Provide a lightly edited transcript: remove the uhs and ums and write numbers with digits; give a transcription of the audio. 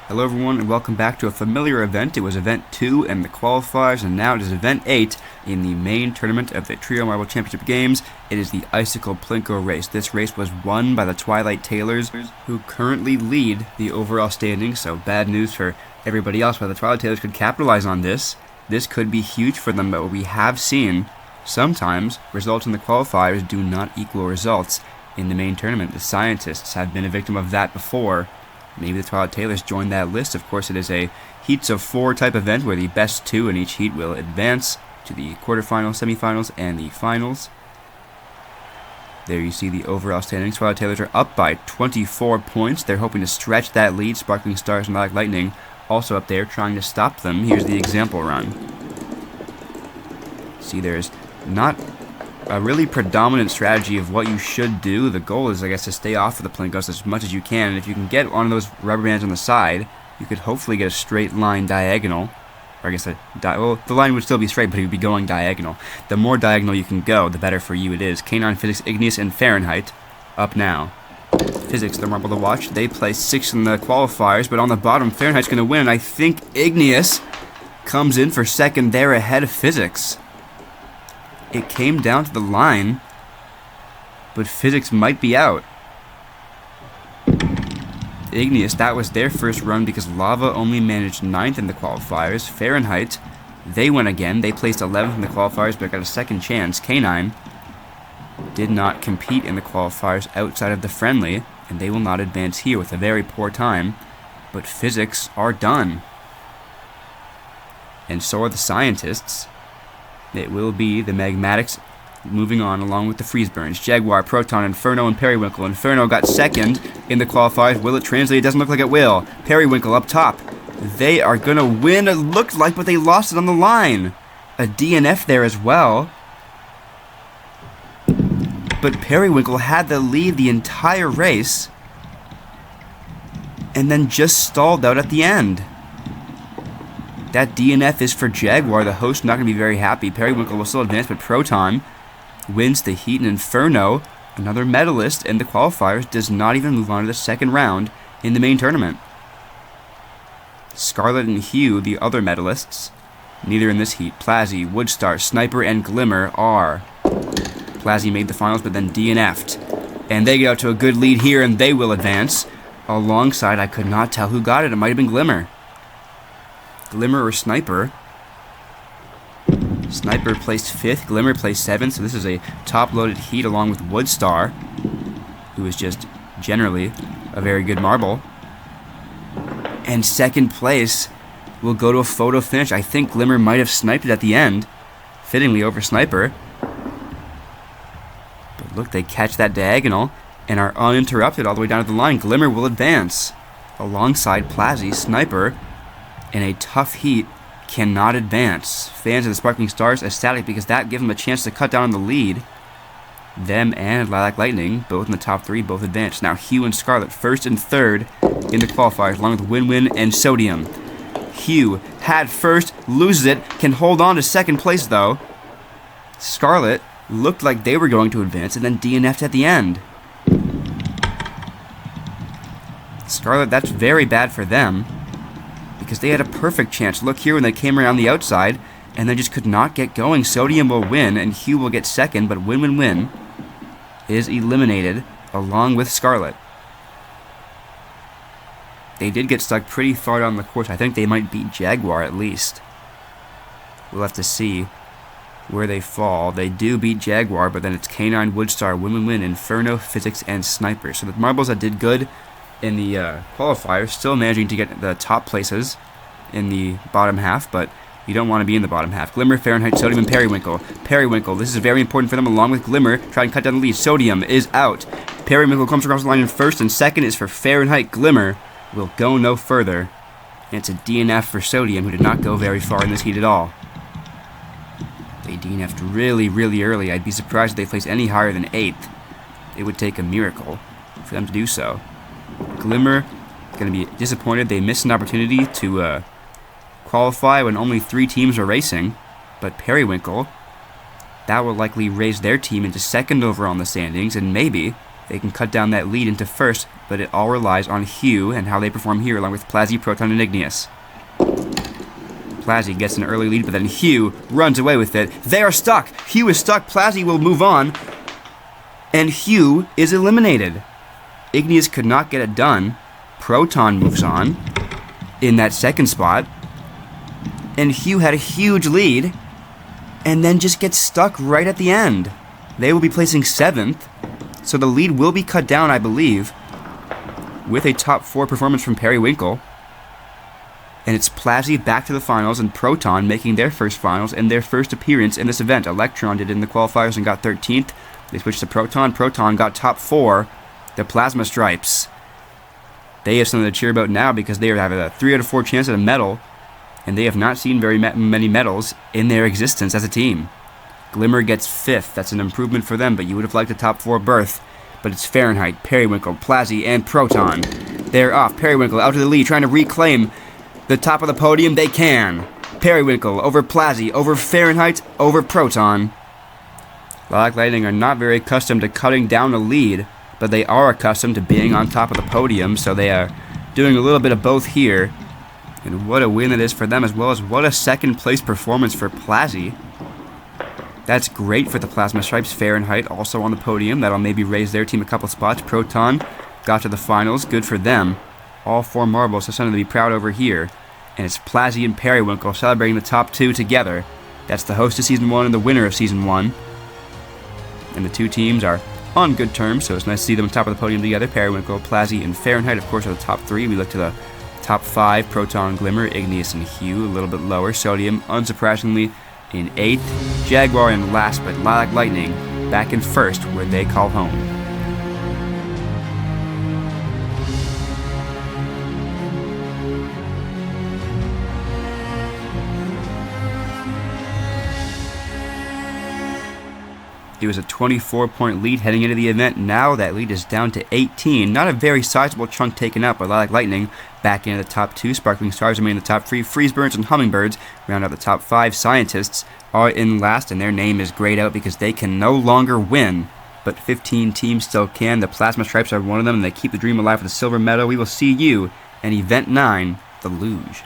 Hello everyone and welcome back to a familiar event. It was event 2 in the qualifiers and now it is event 8 in the main tournament of the Trio Marble Championship Games. It is the Icicle Plinko race. This race was won by the Twilight Tailors, who currently lead the overall standings, so bad news for everybody else, but the Twilight Tailors could capitalize on this. This could be huge for them, but we have seen sometimes results in the qualifiers do not equal results in the main tournament. The scientists have been a victim of that before. Maybe the Twilight Tailors joined that list. Of course, it is a heats of 4 type event where the best 2 in each heat will advance to the quarterfinals, semifinals, and the finals. There you see the overall standings. Twilight Tailors are up by 24 points. They're hoping to stretch that lead. Sparkling Stars and Black Lightning also up there trying to stop them. Here's the example run. See, there's not a really predominant strategy of what you should do. The goal is, I guess, to stay off of the Plinkos as much as you can, and if you can get one of those rubber bands on the side, you could hopefully get a straight line diagonal. Or I guess well, the line would still be straight, but it would be going diagonal. The more diagonal you can go, the better for you it is. K9, Physics, Igneous, and Fahrenheit up now. Physics, the marble to watch. They place 6 in the qualifiers, but on the bottom, Fahrenheit's going to win. I think Igneous comes in for second there ahead of Physics. It came down to the line, but Physics might be out. Igneous, that was their first run because Lava only managed 9th in the qualifiers. Fahrenheit, they went again. They placed 11th in the qualifiers, but got a second chance. K9 did not compete in the qualifiers outside of the friendly, and they will not advance here with a very poor time. But Physics are done. And so are the scientists. It will be the Magmatics moving on along with the Freeze Burns. Jaguar, Proton, Inferno, and Periwinkle. Inferno got second in the qualifiers. Will it translate? It doesn't look like it will. Periwinkle up top. They are going to win, it looked like, but they lost it on the line. A DNF there as well. But Periwinkle had the lead the entire race and then just stalled out at the end. That DNF is for Jaguar. The host not going to be very happy. Periwinkle will still advance, but Proton wins the heat, and Inferno, another medalist in the qualifiers, does not even move on to the second round in the main tournament. Scarlet and Hugh, the other medalists, neither in this heat. Plazzy, Woodstar, Sniper, and Glimmer are. Plazzy made the finals, but then DNF'd. And they get out to a good lead here, and they will advance. Alongside, I could not tell who got it. It might have been Glimmer. Glimmer or Sniper. Sniper placed 5th, Glimmer placed 7th, so this is a top-loaded heat along with Woodstar, who is just generally a very good marble. And second place will go to a photo finish. I think Glimmer might have sniped it at the end, fittingly over Sniper. But look, they catch that diagonal and are uninterrupted all the way down to the line. Glimmer will advance alongside Plazzy. Sniper, in a tough heat, cannot advance. Fans of the Sparkling Stars ecstatic because that gives them a chance to cut down on the lead. Them and Black Lightning, both in the top 3, both advanced. Now Hugh and Scarlet, first and third in the qualifiers, along with Win-Win and Sodium. Hugh had first, loses it, can hold on to second place though. Scarlet looked like they were going to advance and then DNF'd at the end. Scarlet, that's very bad for them, because they had a perfect chance. Look here when they came around the outside, and they just could not get going. Sodium will win, and Hugh will get second, but Win-Win-Win is eliminated along with Scarlet. They did get stuck pretty far down the course. I think they might beat Jaguar at least. We'll have to see where they fall. They do beat Jaguar, but then it's K9, Woodstar, Win-Win-Win, Inferno, Physics, and Sniper. So the marbles that did good in the qualifiers, still managing to get the top places in the bottom half, but you don't want to be in the bottom half. Glimmer, Fahrenheit, Sodium, and Periwinkle. Periwinkle, this is very important for them, along with Glimmer, trying to cut down the lead. Sodium is out. Periwinkle comes across the line in first, and second is for Fahrenheit. Glimmer will go no further. And it's a DNF for Sodium, who did not go very far in this heat at all. They DNF'd really, really early. I'd be surprised if they placed any higher than 8th. It would take a miracle for them to do so. Glimmer going to be disappointed. They missed an opportunity to qualify when only 3 teams are racing. But Periwinkle, that will likely raise their team into second over on the standings, and maybe they can cut down that lead into first, but it all relies on Hugh and how they perform here along with Plazzy, Proton, and Igneous. Plazzy gets an early lead, but then Hugh runs away with it. They are stuck. Hugh is stuck. Plazzy will move on, and Hugh is eliminated. Igneous could not get it done. Proton moves on in that second spot, and Hugh had a huge lead, and then just gets stuck right at the end. They will be placing 7th, so the lead will be cut down, I believe, with a top 4 performance from Periwinkle. And it's Plazzy back to the finals, and Proton making their first finals and their first appearance in this event. Electron did it in the qualifiers and got 13th. They switched to Proton. Proton got top 4. The Plasma Stripes. They have something to cheer about now because they have a 3 out of 4 chance at a medal, and they have not seen very many medals in their existence as a team. Glimmer gets 5th. That's an improvement for them, but you would have liked a top 4 berth. But it's Fahrenheit, Periwinkle, Plazzy, and Proton. They're off. Periwinkle out to the lead, trying to reclaim the top of the podium. They can. Periwinkle over Plazzy, over Fahrenheit, over Proton. Lilac Lightning are not very accustomed to cutting down a lead, but they are accustomed to being on top of the podium, so they are doing a little bit of both here. And what a win it is for them, as well as what a second place performance for Plazzy. That's great for the Plasma Stripes. Fahrenheit also on the podium. That'll maybe raise their team a couple spots. Proton got to the finals. Good for them. All 4 marbles, so something to be proud over here. And it's Plazzy and Periwinkle celebrating the top 2 together. That's the host of Season 1 and the winner of Season 1. And the 2 teams are on good terms, so it's nice to see them on top of the podium together. Periwinkle, Plazzy, and Fahrenheit, of course, are the top 3. We look to the top 5, Proton, Glimmer, Igneous, and Hugh, a little bit lower. Sodium, unsurprisingly, in 8th. Jaguar in last, but Lilac Lightning back in first, where they call home. It was a 24-point lead heading into the event. Now that lead is down to 18. Not a very sizable chunk taken up by Lilac Lightning. Back into the top 2. Sparkling Stars remain in the top 3. Freezeburns and Hummingbirds round out the top 5. Scientists are in last, and their name is grayed out because they can no longer win. But 15 teams still can. The Plasma Stripes are one of them, and they keep the dream alive with a silver medal. We will see you in Event 9, the Luge.